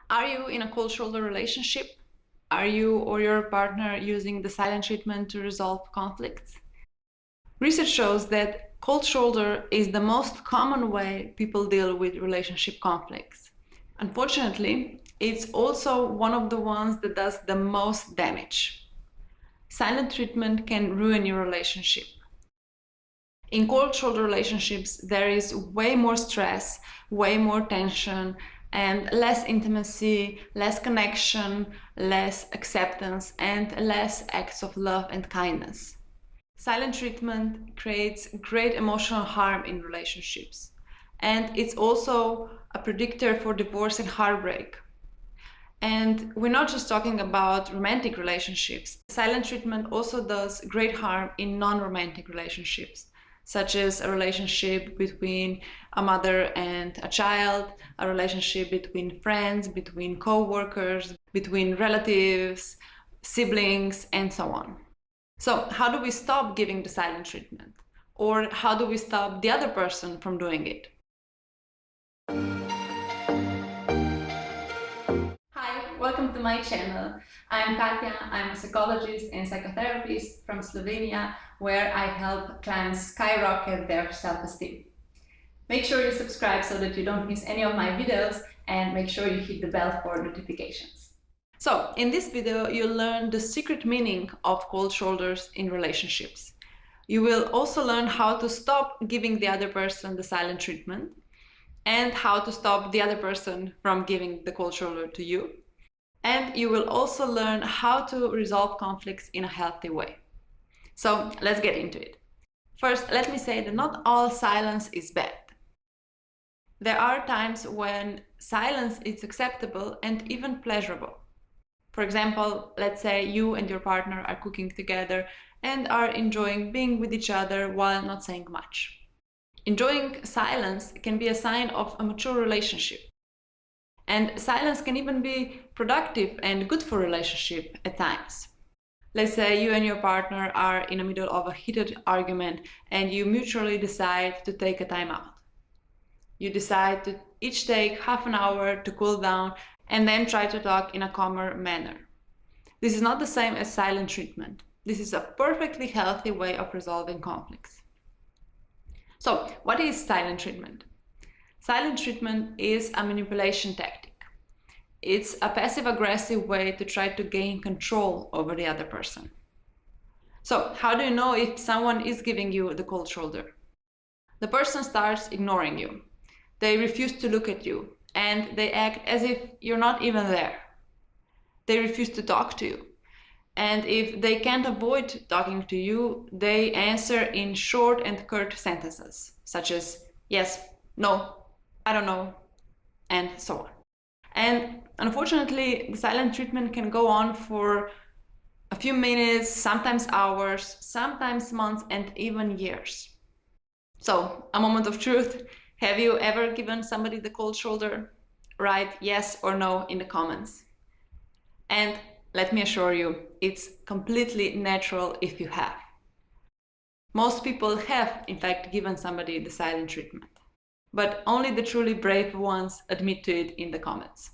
Are you in a cold shoulder relationship? Are you or your partner using the silent treatment to resolve conflicts? Research shows that cold shoulder is the most common way people deal with relationship conflicts. Unfortunately, it's also one of the ones that does the most damage. Silent treatment can ruin your relationship. In cold shoulder relationships, there is way more stress, way more tension, and less intimacy, less connection, less acceptance, and less acts of love and kindness. Silent treatment creates great emotional harm in relationships, and it's also a predictor for divorce and heartbreak. And we're not just talking about romantic relationships. Silent treatment also does great harm in non-romantic relationships, such as a relationship between a mother and a child, a relationship between friends, between co-workers, between relatives, siblings, and so on. So how do we stop giving the silent treatment? Or how do we stop the other person from doing it? Hi, welcome to my channel. I'm Katja, I'm a psychologist and psychotherapist from Slovenia, where I help clients skyrocket their self-esteem. Make sure you subscribe so that you don't miss any of my videos, and make sure you hit the bell for notifications. So, in this video, you'll learn the secret meaning of cold shoulders in relationships. You will also learn how to stop giving the other person the silent treatment, and how to stop the other person from giving the cold shoulder to you. And you will also learn how to resolve conflicts in a healthy way. So let's get into it. First, let me say that not all silence is bad. There are times when silence is acceptable and even pleasurable. For example, let's say you and your partner are cooking together and are enjoying being with each other while not saying much. Enjoying silence can be a sign of a mature relationship. And silence can even be productive and good for a relationship at times. Let's say you and your partner are in the middle of a heated argument and you mutually decide to take a time out. You decide to each take half an hour to cool down and then try to talk in a calmer manner. This is not the same as silent treatment. This is a perfectly healthy way of resolving conflicts. So, what is silent treatment? Silent treatment is a manipulation tactic. It's a passive-aggressive way to try to gain control over the other person. So, how do you know if someone is giving you the cold shoulder? The person starts ignoring you. They refuse to look at you, and they act as if you're not even there. They refuse to talk to you. And if they can't avoid talking to you, they answer in short and curt sentences, such as yes, no, I don't know, and so on. And unfortunately, the silent treatment can go on for a few minutes, sometimes hours, sometimes months, and even years. So, a moment of truth. Have you ever given somebody the cold shoulder? Write yes or no in the comments. And let me assure you, it's completely natural if you have. Most people have, in fact, given somebody the silent treatment, but only the truly brave ones admit to it in the comments.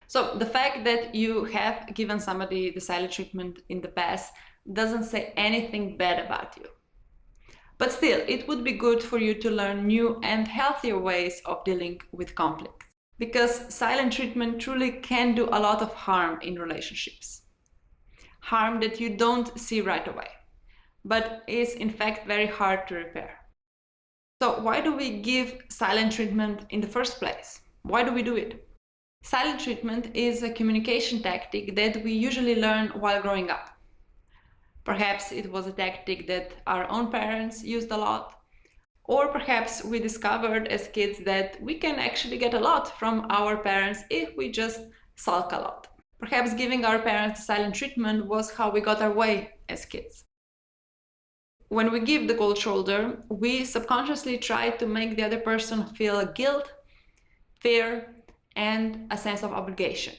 So the fact that you have given somebody the silent treatment in the past doesn't say anything bad about you. But still, it would be good for you to learn new and healthier ways of dealing with conflict, because silent treatment truly can do a lot of harm in relationships. Harm that you don't see right away, but is in fact very hard to repair. So why do we give silent treatment in the first place? Why do we do it? Silent treatment is a communication tactic that we usually learn while growing up. Perhaps it was a tactic that our own parents used a lot, or perhaps we discovered as kids that we can actually get a lot from our parents if we just sulk a lot. Perhaps giving our parents silent treatment was how we got our way as kids. When we give the cold shoulder, we subconsciously try to make the other person feel guilt, fear, and a sense of obligation.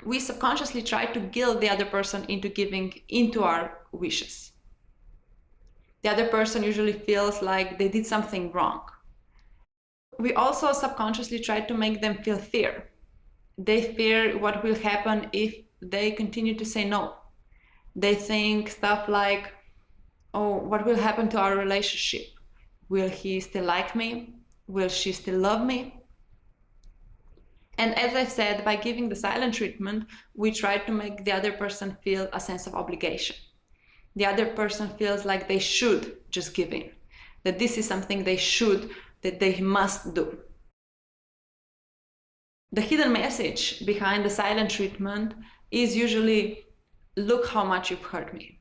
We subconsciously try to guilt the other person into giving into our wishes. The other person usually feels like they did something wrong. We also subconsciously try to make them feel fear. They fear what will happen if they continue to say no. They think stuff like, oh, what will happen to our relationship? Will he still like me? Will she still love me? And as I said, by giving the silent treatment, we try to make the other person feel a sense of obligation. The other person feels like they should just give in, that this is something they should, that they must do. The hidden message behind the silent treatment is usually, look how much you've hurt me.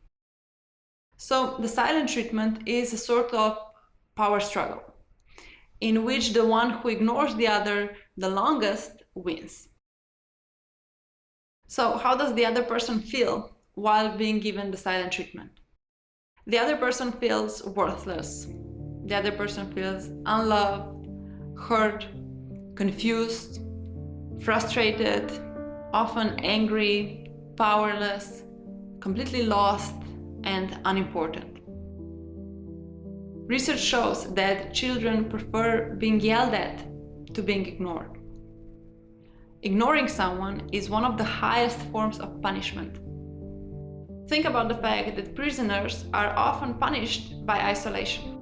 So the silent treatment is a sort of power struggle in which the one who ignores the other the longest wins. So how does the other person feel while being given the silent treatment? The other person feels worthless. The other person feels unloved, hurt, confused, frustrated, often angry, powerless, completely lost, and unimportant. Research shows that children prefer being yelled at to being ignored. Ignoring someone is one of the highest forms of punishment. Think about the fact that prisoners are often punished by isolation.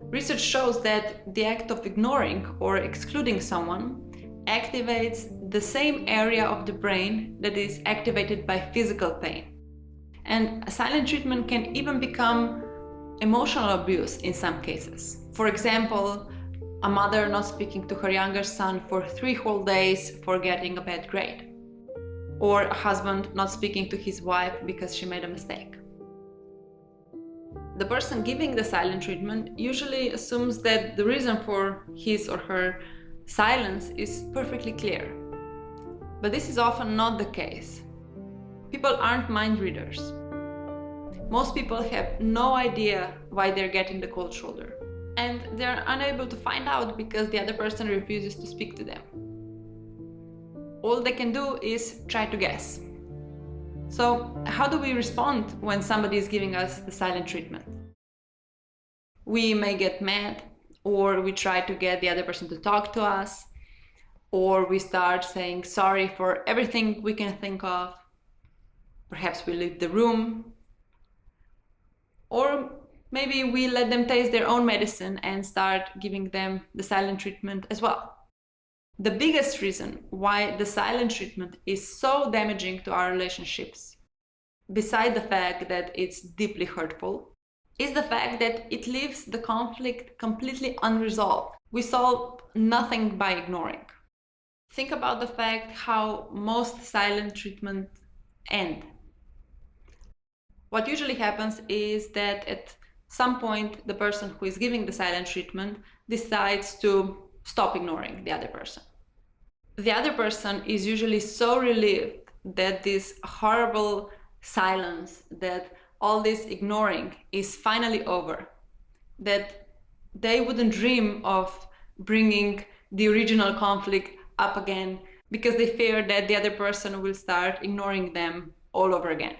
Research shows that the act of ignoring or excluding someone activates the same area of the brain that is activated by physical pain. And silent treatment can even become emotional abuse in some cases. For example, a mother not speaking to her younger son for 3 whole days for getting a bad grade. Or a husband not speaking to his wife because she made a mistake. The person giving the silent treatment usually assumes that the reason for his or her silence is perfectly clear. But this is often not the case. People aren't mind readers. Most people have no idea why they're getting the cold shoulder. And they're unable to find out because the other person refuses to speak to them. All they can do is try to guess. So how do we respond when somebody is giving us the silent treatment? We may get mad, or we try to get the other person to talk to us, or we start saying sorry for everything we can think of. Perhaps we leave the room, or maybe we let them taste their own medicine and start giving them the silent treatment as well. The biggest reason why the silent treatment is so damaging to our relationships, beside the fact that it's deeply hurtful, is the fact that it leaves the conflict completely unresolved. We solve nothing by ignoring. Think about the fact how most silent treatments end. What usually happens is that at some point the person who is giving the silent treatment decides to stop ignoring the other person. The other person is usually so relieved that this horrible silence, that all this ignoring is finally over, that they wouldn't dream of bringing the original conflict up again because they fear that the other person will start ignoring them all over again.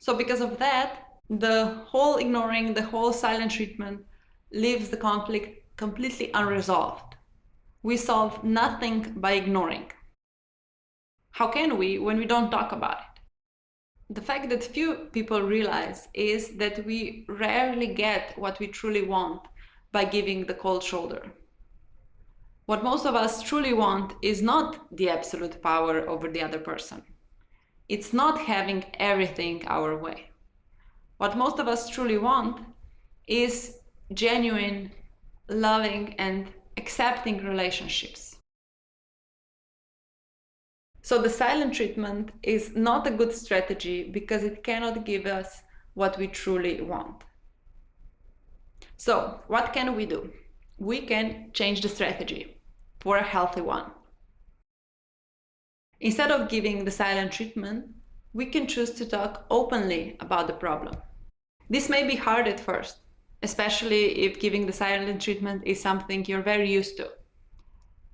So because of that, the whole ignoring, the whole silent treatment leaves the conflict completely unresolved. We solve nothing by ignoring. How can we when we don't talk about it? The fact that few people realize is that we rarely get what we truly want by giving the cold shoulder. What most of us truly want is not the absolute power over the other person. It's not having everything our way. What most of us truly want is genuine, loving, and accepting relationships. So the silent treatment is not a good strategy because it cannot give us what we truly want. So what can we do? We can change the strategy for a healthy one. Instead of giving the silent treatment, we can choose to talk openly about the problem. This may be hard at first, especially if giving the silent treatment is something you're very used to.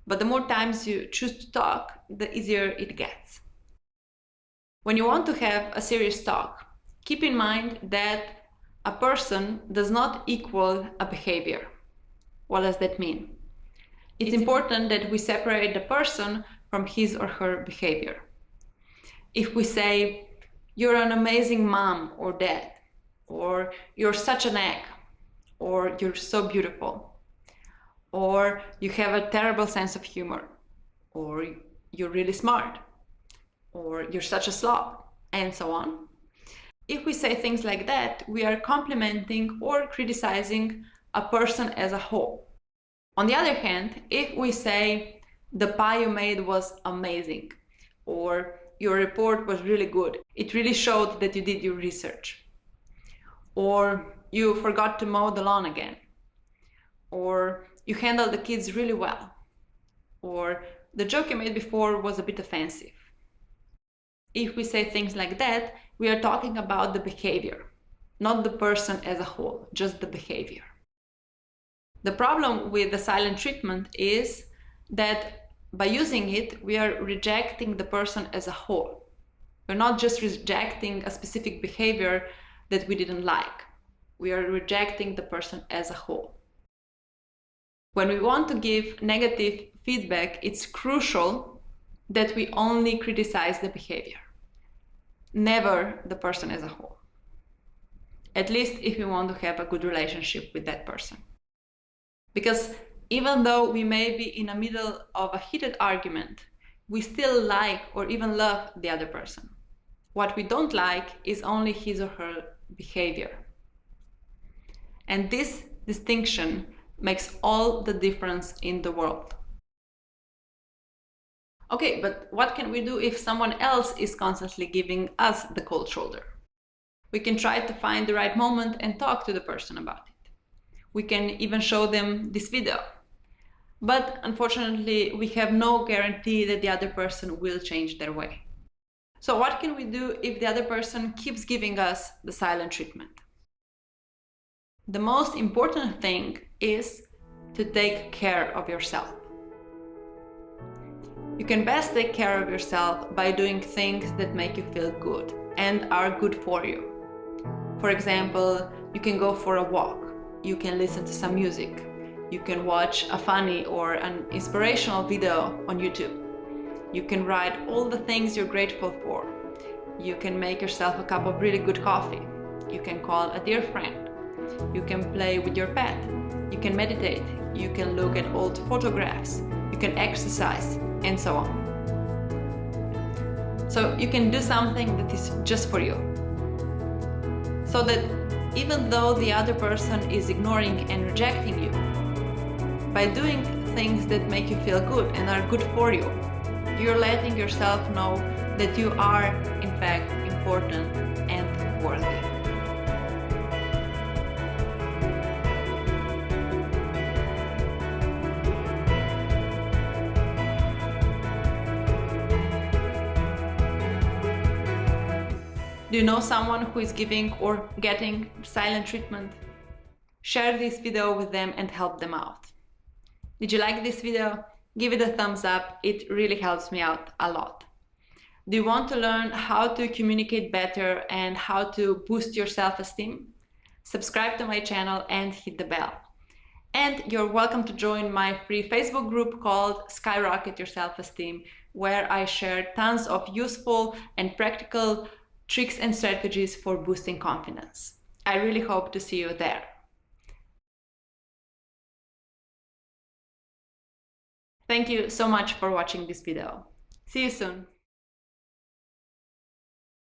But the more times you choose to talk, the easier it gets. When you want to have a serious talk, keep in mind that a person does not equal a behavior. What does that mean? It's important that we separate the person from his or her behavior. If we say, "You're an amazing mom or dad," or "You're such an egg," or "You're so beautiful," or "You have a terrible sense of humor," or "You're really smart," or "You're such a slob," and so on. If we say things like that, we are complimenting or criticizing a person as a whole. On the other hand, if we say, "The pie you made was amazing," or "Your report was really good, it really showed that you did your research," or "You forgot to mow the lawn again," or "You handled the kids really well," or "The joke you made before was a bit offensive." If we say things like that, we are talking about the behavior, not the person as a whole, just the behavior. The problem with the silent treatment is that by using it, we are rejecting the person as a whole. We're not just rejecting a specific behavior that we didn't like. We are rejecting the person as a whole. When we want to give negative feedback, it's crucial that we only criticize the behavior, never the person as a whole. At least if we want to have a good relationship with that person. Because even though we may be in the middle of a heated argument, we still like or even love the other person. What we don't like is only his or her behavior. And this distinction makes all the difference in the world. Okay, but what can we do if someone else is constantly giving us the cold shoulder? We can try to find the right moment and talk to the person about it. We can even show them this video. But unfortunately, we have no guarantee that the other person will change their way. So what can we do if the other person keeps giving us the silent treatment? The most important thing is to take care of yourself. You can best take care of yourself by doing things that make you feel good and are good for you. For example, you can go for a walk, you can listen to some music, you can watch a funny or an inspirational video on YouTube. You can write all the things you're grateful for. You can make yourself a cup of really good coffee. You can call a dear friend. You can play with your pet. You can meditate. You can look at old photographs. You can exercise, and so on. So you can do something that is just for you. So that even though the other person is ignoring and rejecting you, by doing things that make you feel good and are good for you, you're letting yourself know that you are, in fact, important and worthy. Do you know someone who is giving or getting silent treatment? Share this video with them and help them out. Did you like this video? Give it a thumbs up, it really helps me out a lot. Do you want to learn how to communicate better and how to boost your self-esteem? Subscribe to my channel and hit the bell. And you're welcome to join my free Facebook group called Skyrocket Your Self-Esteem, where I share tons of useful and practical tricks and strategies for boosting confidence. I really hope to see you there. Thank you so much for watching this video. See you soon.